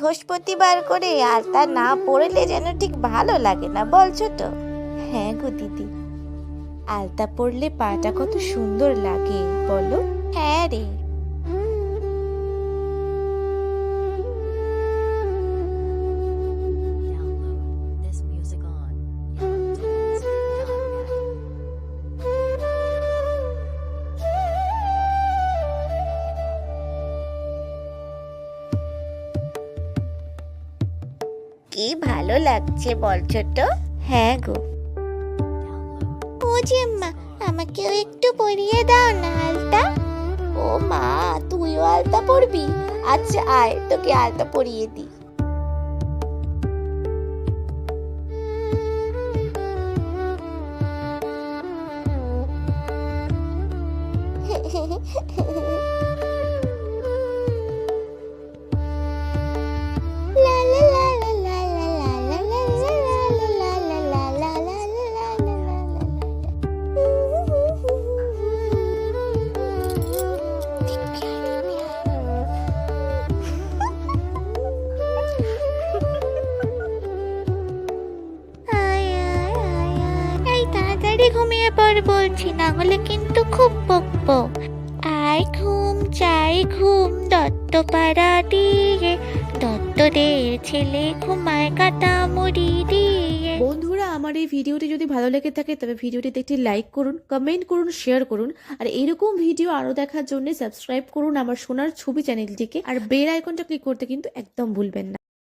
বৃহস্পতিবার করে আলতা না পরলে যেন ঠিক ভালো লাগে না, বলছো তো? হ্যাঁ গো দিদি, আলতা পরলে পাটা কত সুন্দর লাগে বলো। হ্যাঁ রে। Download this music on yellowtunes.net. কি ভালো লাগছে বলছো তো? হ্যাঁ গো। Download ও জেম্মা, আমাকেও একটু পরিয়ে দাও না আলতা। ও মা, তুইও আলতা পরবি? আচ্ছা আয়, তোকে আলতা পরিয়ে দিই। লা লা লা লা লা লা লা লা লা লা লা লা লা লা লা লা লা লা। এই তাড়াতাড়ি ঘুমিয়ে পড় বলছি, না হলে কিন্তু খুব বকবো। আয় ঘুম চাই ঘুম, দত্ত পাড়া দিয়ে, দত্ত দে ছেলে ঘুমায় কাটা মুড়ি দিয়ে। বন্ধুরা, আমার এই ভিডিওটি যদি ভালো লেগে থাকে তবে ভিডিওটিতে একটি লাইক করুন, কমেন্ট করুন, শেয়ার করুন। আর এরকম ভিডিও আরো দেখার জন্য সাবস্ক্রাইব করুন আমার সোনার ছবি চ্যানেলটিকে, আর বেল আইকনটা ক্লিক করতে কিন্তু একদম ভুলবেন না।